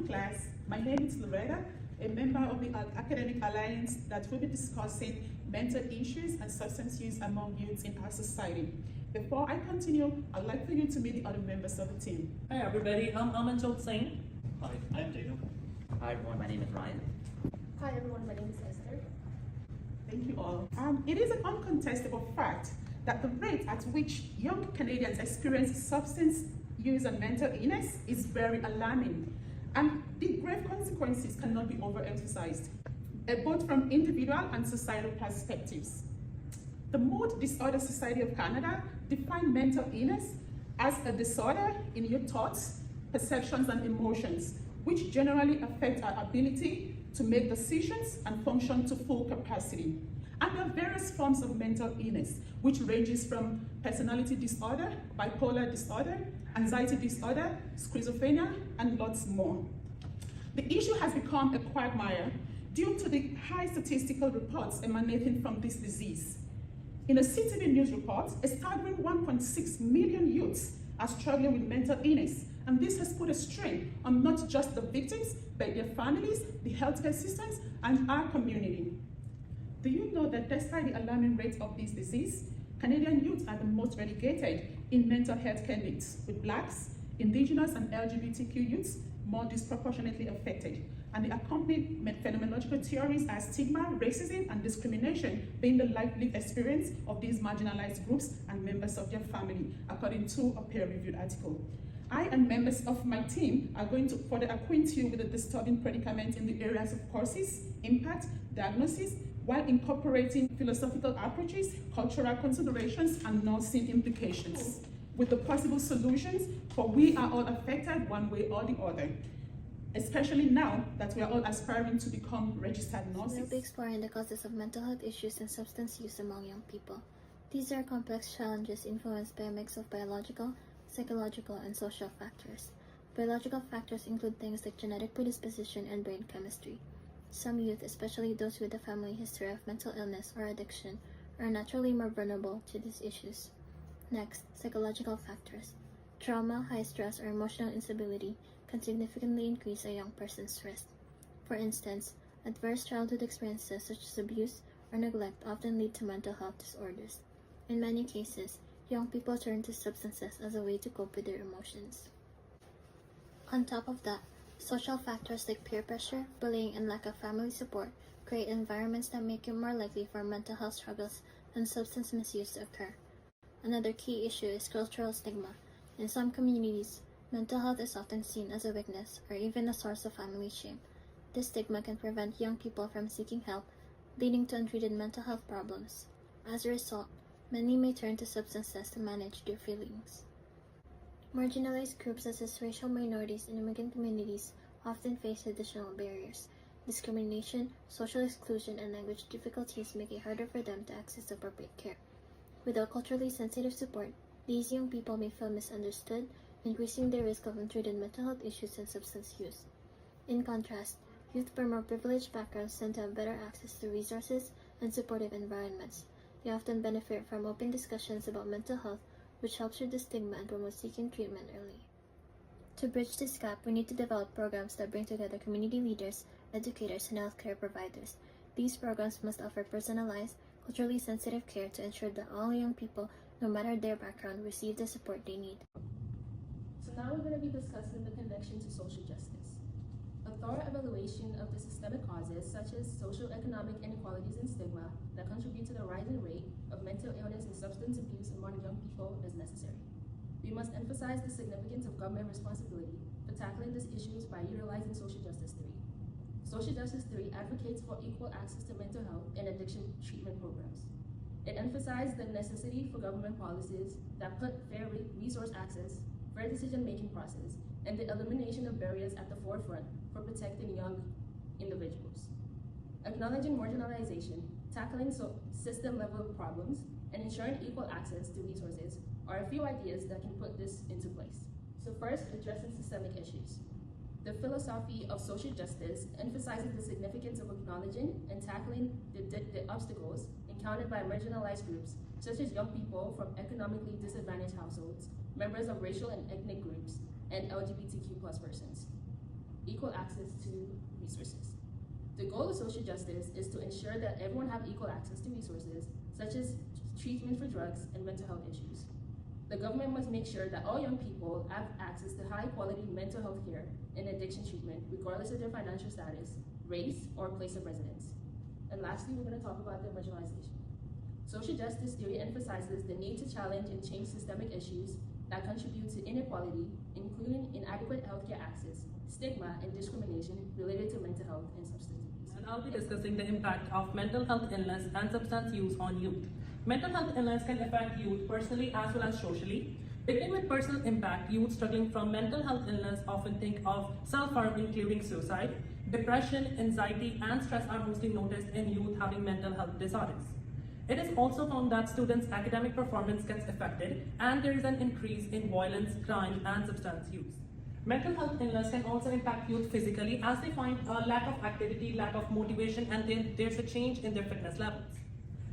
afternoon, class. My name is Loretta, a member of the Academic Alliance that will be discussing mental issues and substance use among youths in our society. Before I continue, I'd like for you to meet the other members of the team. Hi everybody, I'm Amanjot Singh. Hi, I'm Jacob. Hi everyone, my name is Ryan. Hi everyone, my name is Esther. Thank you all. It is an uncontestable fact that the rate at which young Canadians experience substance use and mental illness is very alarming, and the grave consequences cannot be overemphasized, both from individual and societal perspectives. The Mood Disorder Society of Canada defines mental illness as a disorder in your thoughts, perceptions, and emotions, which generally affect our ability to make decisions and function to full capacity. And there are various forms of mental illness, which ranges from personality disorder, bipolar disorder, anxiety disorder, schizophrenia, and lots more. The issue has become a quagmire due to the high statistical reports emanating from this disease. In a CTV News report, a staggering 1.6 million youths are struggling with mental illness, and this has put a strain on not just the victims, but their families, the healthcare systems, and our community. Do you know that despite the alarming rate of this disease, Canadian youth are the most relegated in mental health care needs, with Blacks, Indigenous, and LGBTQ youths more disproportionately affected, and the accompanying phenomenological theories are stigma, racism, and discrimination being the lived experience of these marginalized groups and members of their family, according to a peer-reviewed article. I and members of my team are going to further acquaint you with the disturbing predicament in the areas of causes, impact, diagnosis, while incorporating philosophical approaches, cultural considerations, and nursing implications, with the possible solutions, for we are all affected one way or the other, especially now that we are all aspiring to become registered nurses. We'll be exploring the causes of mental health issues and substance use among young people. These are complex challenges influenced by a mix of biological, psychological, and social factors. Biological factors include things like genetic predisposition and brain chemistry. Some youth, especially those with a family history of mental illness or addiction, are naturally more vulnerable to these issues. Next, psychological factors. Trauma, high stress, or emotional instability can significantly increase a young person's risk. For instance, adverse childhood experiences such as abuse or neglect often lead to mental health disorders. In many cases, young people turn to substances as a way to cope with their emotions. On top of that, social factors like peer pressure, bullying, and lack of family support create environments that make it more likely for mental health struggles and substance misuse to occur. Another key issue is cultural stigma. In some communities, mental health is often seen as a weakness or even a source of family shame. This stigma can prevent young people from seeking help, leading to untreated mental health problems. As a result, many may turn to substances to manage their feelings. Marginalized groups such as racial minorities and immigrant communities often face additional barriers. Discrimination, social exclusion, and language difficulties make it harder for them to access appropriate care. Without culturally sensitive support, these young people may feel misunderstood, increasing their risk of untreated mental health issues and substance use. In contrast, youth from more privileged backgrounds tend to have better access to resources and supportive environments. They often benefit from open discussions about mental health, which helps reduce stigma and promotes seeking treatment early. To bridge this gap, we need to develop programs that bring together community leaders, educators, and healthcare providers. These programs must offer personalized, culturally sensitive care to ensure that all young people, no matter their background, receive the support they need. So now we're going to be discussing the connection to social justice. A thorough evaluation of the systemic causes such as social-economic inequalities and stigma that contribute to the rising rate of mental illness and substance abuse among young people is necessary. We must emphasize the significance of government responsibility for tackling these issues by utilizing social justice theory. Social justice theory advocates for equal access to mental health and addiction treatment programs. It emphasizes the necessity for government policies that put fair resource access, fair decision-making process, and the elimination of barriers at the forefront for protecting young individuals. Acknowledging marginalization, tackling system-level problems, and ensuring equal access to resources are a few ideas that can put this into place. So first, addressing systemic issues. The philosophy of social justice emphasizes the significance of acknowledging and tackling the obstacles encountered by marginalized groups, such as young people from economically disadvantaged households, members of racial and ethnic groups, and LGBTQ+ persons. equal access to resources. The goal of social justice is to ensure that everyone have equal access to resources, such as treatment for drugs and mental health issues. The government must make sure that all young people have access to high-quality mental health care and addiction treatment, regardless of their financial status, race, or place of residence. And lastly, we're going to talk about the marginalization. Social justice theory emphasizes the need to challenge and change systemic issues that contribute to inequality, including inadequate healthcare access, stigma, and discrimination related to mental health and substance abuse. And I'll be discussing the impact of mental health illness and substance use on youth. Mental health illness can affect youth personally as well as socially. Beginning with personal impact, youth struggling from mental health illness often think of self-harm, including suicide. Depression, anxiety, and stress are mostly noticed in youth having mental health disorders. It is also found that students' academic performance gets affected, and there is an increase in violence, crime, and substance use. Mental health illness can also impact youth physically as they find a lack of activity, lack of motivation, and then there's a change in their fitness levels.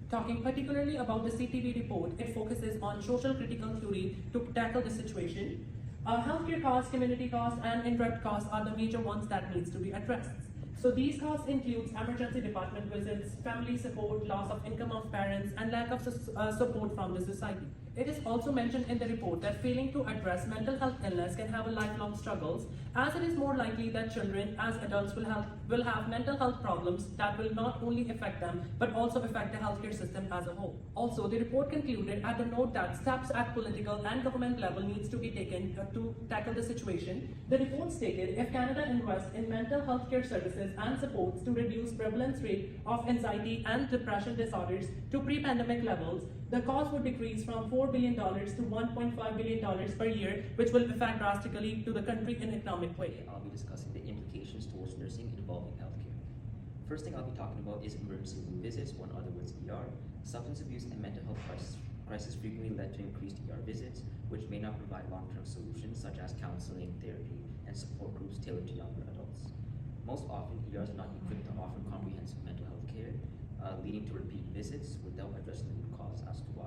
Talking particularly about the CTV report, it focuses on social critical theory to tackle the situation. Healthcare costs, community costs, and indirect costs are the major ones that needs to be addressed. So these costs include emergency department visits, family support, loss of income of parents, and lack of support from the society. It is also mentioned in the report that failing to address mental health illness can have a lifelong struggles, as it is more likely that children as adults will have mental health problems that will not only affect them but also affect the healthcare system as a whole. Also, the report concluded at the note that steps at political and government level needs to be taken to tackle the situation. The report stated if Canada invests in mental health care services and supports to reduce prevalence rate of anxiety and depression disorders to pre-pandemic levels, the cost would decrease from $4 billion to $1.5 billion per year, which will affect drastically to the country in an economic way. I'll be discussing the implications towards nursing involving healthcare. First thing I'll be talking about is emergency room visits, or in other words, ER. Substance abuse and mental health crisis frequently led to increased ER visits, which may not provide long-term solutions such as counseling, therapy, and support groups tailored to younger adults. Most often, ERs are not equipped to offer comprehensive mental health care, leading to repeat visits without addressing the root cause as to why.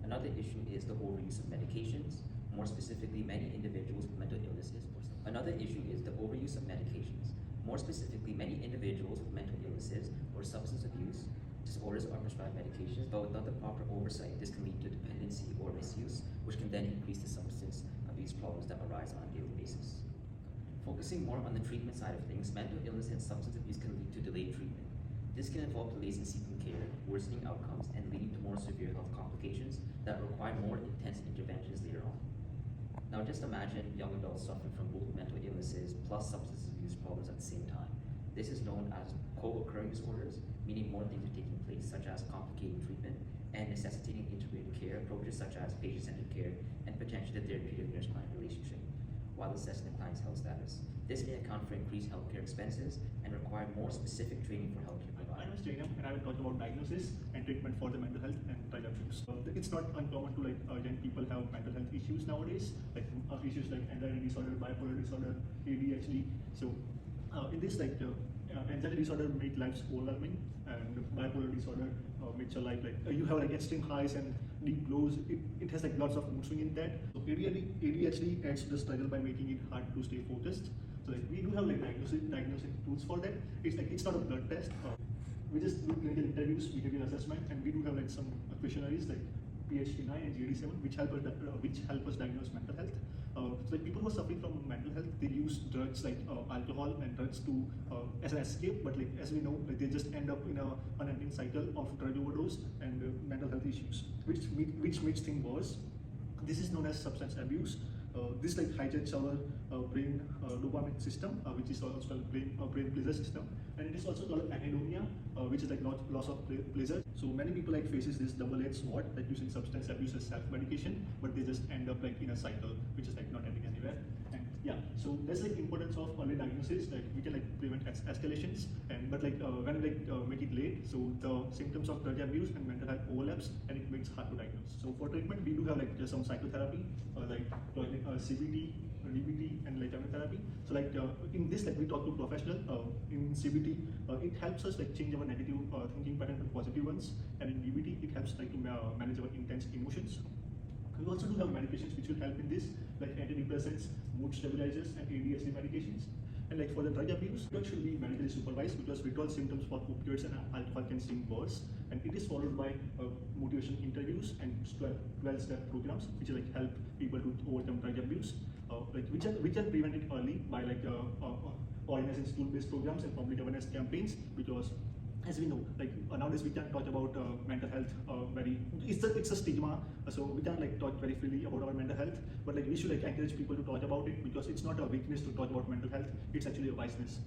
Another issue is the overuse of medications, more specifically many individuals with mental illnesses. Another issue is the overuse of medications. More specifically, many individuals with mental illnesses or substance abuse disorders are prescribed medications, but without the proper oversight, this can lead to dependency or misuse, which can then increase the substance abuse problems that arise on a daily basis. Focusing more on the treatment side of things, mental illness and substance abuse can lead to delayed treatment. This can involve delays in seeking care, worsening outcomes, and leading to more severe health complications that require more intense interventions later on. Now just imagine young adults suffering from both mental illnesses plus substance abuse problems at the same time. This is known as co-occurring disorders, meaning more things are taking place, such as complicating treatment and necessitating integrated care approaches such as patient-centered care and potentially the therapeutic nurse-client relationship, while assessing the client's health status. This may account for increased healthcare expenses and require more specific training for healthcare providers. My name is Jainam, and I will talk about diagnosis and treatment for the mental health and drug abuse. It's not uncommon to young people have mental health issues nowadays, issues like anxiety disorder, bipolar disorder, ADHD. So in this anxiety disorder make lives overwhelming, and bipolar disorder makes your life you have extreme highs and deep lows. It has lots of mood swing in that. So ADHD adds to the struggle by making it hard to stay focused. So we do have diagnostic tools for that. It's not a blood test. We just do clinical interviews, behavioral assessment, and we do have some questionnaires like PHQ-9 and GAD-7, which help us diagnose mental health. So people who are suffering from mental health, they use drugs like alcohol and drugs to as an escape. But as we know, they just end up in a unending cycle of drug overdose and mental health issues, which makes things worse. This is known as substance abuse. This hijacks our brain dopamine system, which is also called brain pleasure system, and it is also called anhedonia, which is loss of pleasure. So many people faces this double-edged sword, using substance abuse as self-medication, but they just end up in a cycle which is not ending anywhere. And yeah, so that's importance of early diagnosis. We can prevent escalations, but when make it late, so the symptoms of drug abuse and mental health overlaps, and it makes it hard to diagnose. So for treatment, we do have some psychotherapy, CBT, DBT, and immunotherapy. So in this, we talk to professional. In CBT, it helps us change our negative thinking pattern to positive ones, and in DBT, it helps to manage our intense emotions. We also do have medications which will help in this, like antidepressants, mood stabilizers, and ADHD medications. And like for the drug abuse, it should be medically supervised because withdrawal symptoms for opioids and alcohol can seem worse. And it is followed by motivation interviews and 12-step programs, which like help people to overcome drug abuse, which can prevent it early by like awareness and school-based programs and public awareness campaigns. Because as we know, like nowadays we can't talk about mental health it's a stigma, so we can't like talk very freely about our mental health. But like we should like encourage people to talk about it because it's not a weakness to talk about mental health; it's actually a wiseness.